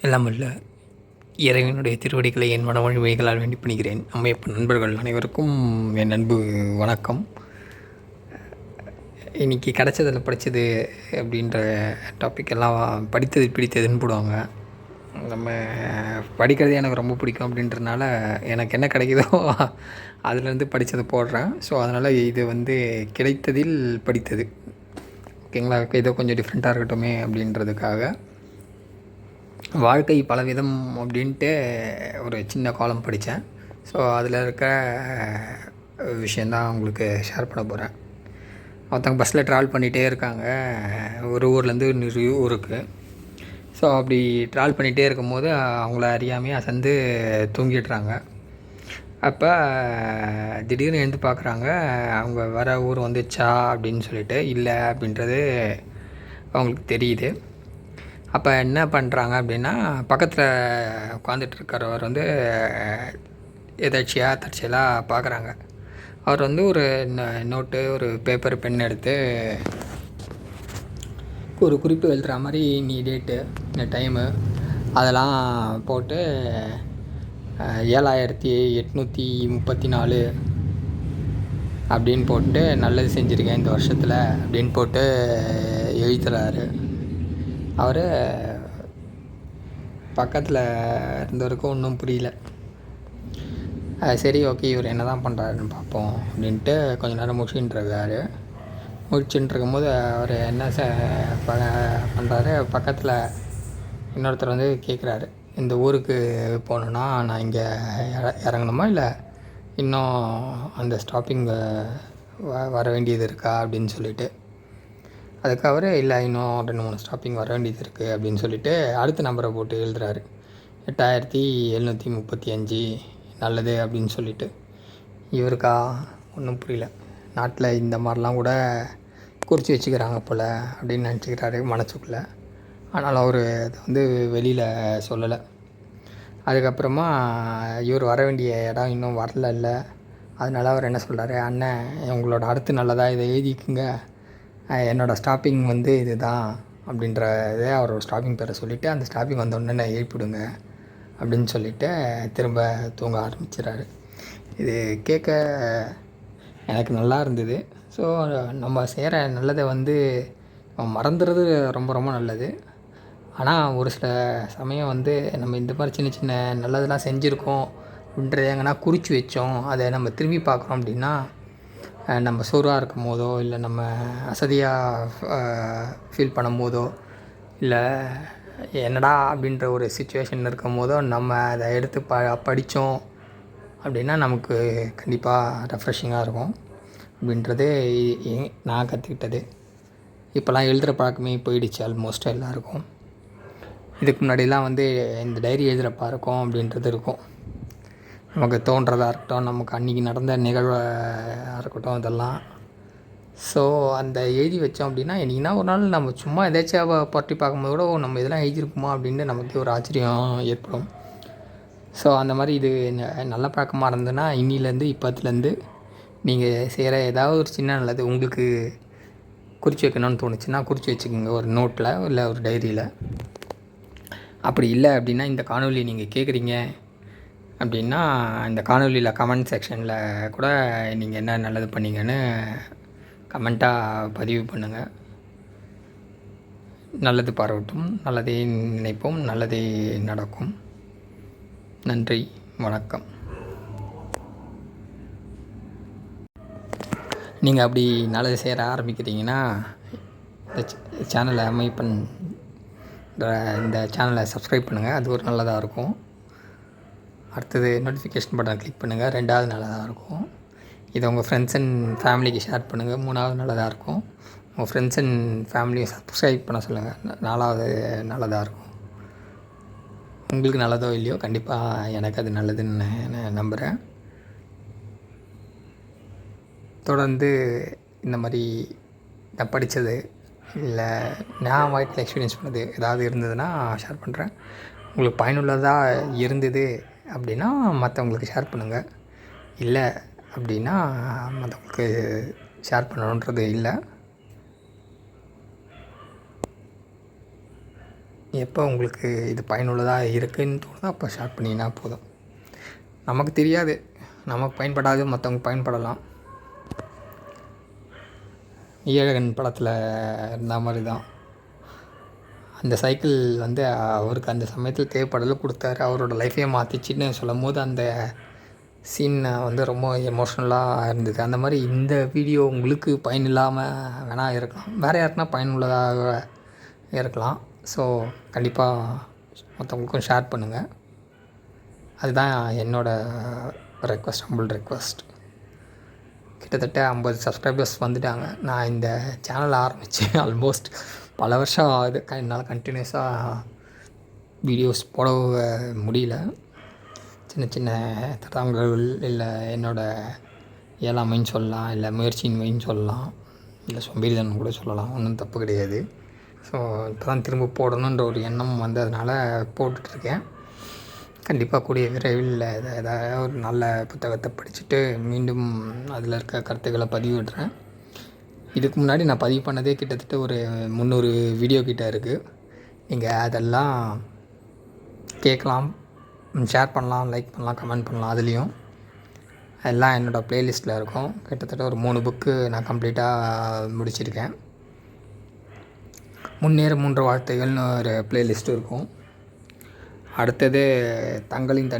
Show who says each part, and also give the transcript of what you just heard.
Speaker 1: எல்லாம் வல்ல இறைவனுடைய திருவடிகளை என் மனமொழிமைகளால் வேண்டி பணிகிறேன். அம்மையப்பன் நண்பர்கள் அனைவருக்கும் என் அன்பு வணக்கம். இன்றைக்கி கிடச்சதில் படித்தது அப்படின்ற டாபிக் எல்லாம் படித்தது பிடித்ததுன்னு போடுவாங்க. நம்ம படிக்கிறது எனக்கு ரொம்ப பிடிக்கும் அப்படின்றதுனால எனக்கு என்ன கிடைக்குதோ அதுலேருந்து படித்ததை போடுறேன். ஸோ அதனால் இது கிடைத்ததில் படித்தது, ஓகேங்களா? ஏதோ கொஞ்சம் டிஃப்ரெண்ட்டாக இருக்கட்டுமே அப்படின்றதுக்காக. வாழ்க்கை பலவிதம் அப்படின்ட்டு ஒரு சின்ன காலம் படித்தேன். ஸோ அதில் இருக்க விஷயந்தான் உங்களுக்கு ஷேர் பண்ண போகிறேன். ஒருத்தவங்க பஸ்ஸில் ட்ராவல் பண்ணிகிட்டே இருக்காங்க, ஒரு ஊர்லேருந்து இன்னொரு ஊருக்கு. ஸோ அப்படி ட்ராவல் பண்ணிகிட்டே இருக்கும்போது அவங்கள அறியாமையே அசந்து தூங்கிடுறாங்க. அப்போ திடீர்னு எழுந்து பார்க்குறாங்க, அவங்க வர ஊர் வந்துச்சா அப்படின்னு சொல்லிட்டு இல்லை அப்படின்றது அவங்களுக்கு தெரியுது. அப்போ என்ன பண்ணுறாங்க அப்படின்னா, பக்கத்தில் உட்காந்துட்ருக்கிறவர் எதாச்சியாக தற்செயலாக பார்க்குறாங்க. அவர் ஒரு நோட்டு, ஒரு பேப்பர், பென் எடுத்து ஒரு குறிப்பு எழுதுகிற மாதிரி நீ டேட்டு, இந்த டைமு அதெல்லாம் போட்டு 7834 அப்படின்னு போட்டு நல்லது செஞ்சுருக்கேன் இந்த வருஷத்தில் அப்படின்னு போட்டு எழுதுகிறாரு. அவர் பக்கத்தில் இருந்தவருக்கு ஒன்றும் புரியல. சரி, ஓகே, இவர் என்ன தான் பண்ணுறாருன்னு பார்ப்போம் அப்படின்ட்டு கொஞ்ச நேரம் முடிச்சுட்டுருக்காரு. முடிச்சுட்டுருக்கும்போது அவர் என்ன பண்ணுறாரு, பக்கத்தில் இன்னொருத்தர் கேட்குறாரு, இந்த ஊருக்கு போகணுன்னா நான் இங்கே இறங்கணுமா இல்லை இன்னும் அந்த ஸ்டாப்பிங் வர வேண்டியது இருக்கா அப்படின்னு சொல்லிட்டு. அதுக்கு அவர் இல்லை, இன்னும் 2-3 ஸ்டாப்பிங் வர வேண்டியது இருக்குது அப்படின்னு சொல்லிட்டு அடுத்த நம்பரை போட்டு எழுதுறாரு. 8735 நல்லது அப்படின்னு சொல்லிட்டு. இவருக்கா ஒன்றும் புரியல. நாட்டில் இந்த மாதிரிலாம் கூட குறித்து வச்சுக்கிறாங்க போல் அப்படின்னு நினச்சிக்கிறாரு மனசுக்குள்ளே. ஆனால் அவர் அதை வெளியில் சொல்லலை. அதுக்கப்புறமா இவர் வர வேண்டிய இடம் இன்னும் வரல. அதனால அவர் என்ன சொல்கிறாரு, அண்ணன் உங்களோட அடுத்து நல்லதாக இதை எழுதிக்குங்க, என்னோடய ஸ்டாப்பிங் இது தான் அப்படின்றதே அவரோட ஸ்டாப்பிங் பேரை சொல்லிவிட்டு அந்த ஸ்டாப்பிங் வந்தோடனே எழுப்பிடுங்க அப்படின்னு சொல்லிவிட்டு திரும்ப தூங்க ஆரம்பிச்சிடறாரு. இது கேட்க எனக்கு நல்லா இருந்தது. ஸோ நம்ம செய்கிற நல்லதை மறந்துடுறது ரொம்ப ரொம்ப நல்லது. ஆனால் ஒரு சில சமயம் நம்ம இந்த மாதிரி சின்ன சின்ன நல்லதெல்லாம் செஞ்சுருக்கோம் அப்படின்றத எங்கன்னா குறித்து வச்சோம், அதை நம்ம திரும்பி பார்க்குறோம் அப்படின்னா, நம்ம சோர்வாக இருக்கும் போதோ இல்லை நம்ம அசதியாக ஃபீல் பண்ணும் போதோ இல்லை என்னடா அப்படின்ற ஒரு சிச்சுவேஷன் இருக்கும் போதோ நம்ம அதை எடுத்து படித்தோம் அப்படின்னா நமக்கு கண்டிப்பாக ரெஃப்ரெஷிங்காக இருக்கும் அப்படின்றது நான் கற்றுக்கிட்டது. இப்போலாம் எழுதுகிற பழக்கமே போயிடுச்சு ஆல்மோஸ்ட் எல்லாருக்கும். இதுக்கு முன்னாடிலாம் இந்த டைரி எழுதுகிற பழக்கம் அப்படின்றது இருக்கும். நமக்கு தோன்றதாக இருக்கட்டும், நமக்கு அன்றைக்கி நடந்த நிகழ்வாக இருக்கட்டும், இதெல்லாம். ஸோ அந்த எழுதி வச்சோம் அப்படின்னா என்றைக்குனா ஒரு நாள் நம்ம சும்மா எதாச்சும் பற்றி பார்க்கும்போது கூட நம்ம இதெல்லாம் எழுதியிருக்குமா அப்படின்னு நமக்கு ஒரு ஆச்சரியம் ஏற்படும். ஸோ அந்த மாதிரி இது நல்ல பழக்கமாக இருந்ததுன்னா இன்னிலேருந்து இப்போத்துலேருந்து நீங்கள் செய்கிற ஏதாவது ஒரு சின்ன நல்லது உங்களுக்கு குறித்து வைக்கணும்னு தோணுச்சுன்னா குறித்து வச்சுக்கோங்க, ஒரு நோட்டில் இல்லை ஒரு டைரியில். அப்படி இல்லை அப்படின்னா இந்த காணொலி நீங்கள் கேட்குறீங்க அப்படின்னா இந்த காணொலியில் கமெண்ட் செக்ஷனில் கூட நீங்கள் என்ன நல்லது பண்ணீங்கன்னு கமெண்ட்டாக பதிவு பண்ணுங்கள். நல்லது பாராட்டும், நல்லதே நினைப்போம், நல்லதே நடக்கும். நன்றி, வணக்கம். நீங்கள் அப்படி நல்லது செய்ய ஆரம்பிக்கிறீங்கன்னா இந்த சேனலை இந்த சேனலை சப்ஸ்கிரைப் பண்ணுங்கள், அது ஒரு நல்லதாக இருக்கும். அடுத்தது நோட்டிஃபிகேஷன் பட்டன் கிளிக் பண்ணுங்கள், 2வது நல்லதாக இருக்கும். இதை உங்கள் ஃப்ரெண்ட்ஸ் அண்ட் ஃபேமிலிக்கு ஷேர் பண்ணுங்கள், 3வது நல்லதாக இருக்கும். உங்கள் ஃப்ரெண்ட்ஸ் அண்ட் ஃபேமிலியை சப்ஸ்கிரைப் பண்ண சொல்லுங்கள், 4வது நல்லதாக இருக்கும். உங்களுக்கு நல்லதோ இல்லையோ கண்டிப்பாக எனக்கு அது நல்லதுன்னு நான் நம்புகிறேன். தொடர்ந்து இந்த மாதிரி நான் படித்தது இல்லை நான் வாழ்க்கையில் எக்ஸ்பீரியன்ஸ் பண்ணது ஏதாவது இருந்ததுன்னா ஷேர் பண்ணுறேன். உங்களுக்கு பயனுள்ளதாக இருந்தது அப்படின்னா மற்றவங்களுக்கு ஷேர் பண்ணுங்கள். இல்லை அப்படின்னா மற்றவங்களுக்கு ஷேர் பண்ணணுன்றது இல்லை. எப்போ உங்களுக்கு இது பயனுள்ளதாக இருக்குதுன்னு தோணுதோ அப்போ ஷேர் பண்ணிங்கன்னா போதும். நமக்கு தெரியாது, நமக்கு பயன்படாது, மற்றவங்க பயன்படலாம். ஈழகன் படத்தில் இருந்த மாதிரி தான். அந்த சைக்கிள் வந்து அவருக்கு அந்த சமயத்தில் தேவைப்படலை, கொடுத்தாரு, அவரோட லைஃப்பையே மாற்றிச்சின்னு சொல்லும் போது அந்த சீன் வந்து ரொம்ப எமோஷ்னலாக இருந்தது. அந்த மாதிரி இந்த வீடியோ உங்களுக்கு பயனில்லாமல் வேணால் இருக்கலாம், வேறு யாருக்குனா பயனுள்ளதாக இருக்கலாம். ஸோ கண்டிப்பாக மற்றவங்களுக்கும் ஷேர் பண்ணுங்கள். அதுதான் என்னோடய ரெக்வஸ்ட், ஹம்பிள் ரெக்வஸ்ட். கிட்டத்தட்ட 50 சப்ஸ்கிரைபர்ஸ் வந்துட்டாங்க. நான் இந்த சேனல் ஆரம்பித்து ஆல்மோஸ்ட் பல வருஷம் ஆகுது. என்னால் கண்டினியூஸாக வீடியோஸ் போட முடியல. சின்ன சின்ன தடங்கள், இல்லை என்னோடய இயலாமைன்னு சொல்லலாம், இல்லை முயற்சியின்மைன்னு சொல்லலாம், இல்லை சோம்பேறித்தனம் கூட சொல்லலாம். ஒன்றும் தப்பு கிடையாது. ஸோ இப்போ தான் திரும்ப போடணுன்ற ஒரு எண்ணம் வந்ததுனால போட்டுட்ருக்கேன். கண்டிப்பாக கூடிய விரைவில் ஏதாவது ஒரு நல்ல புத்தகத்தை படிச்சுட்டு மீண்டும் அதில் இருக்க கருத்துக்களை பதிவிடுறேன். இதுக்கு முன்னாடி நான் பதிவு பண்ணதே கிட்டத்தட்ட ஒரு 300 வீடியோ கிட்ட இருக்குது. நீங்கள் அதெல்லாம் கேட்கலாம், ஷேர் பண்ணலாம், லைக் பண்ணலாம், கமெண்ட் பண்ணலாம். அதுலேயும் எல்லாம் என்னோடய ப்ளேலிஸ்ட்டில் இருக்கும். கிட்டத்தட்ட ஒரு 3 புக்கு நான் கம்ப்ளீட்டாக முடிச்சிருக்கேன். முன்னேற 3 வார்த்தைகள்னு ஒரு ப்ளேலிஸ்ட்டும் இருக்கும். அடுத்தது தங்களின்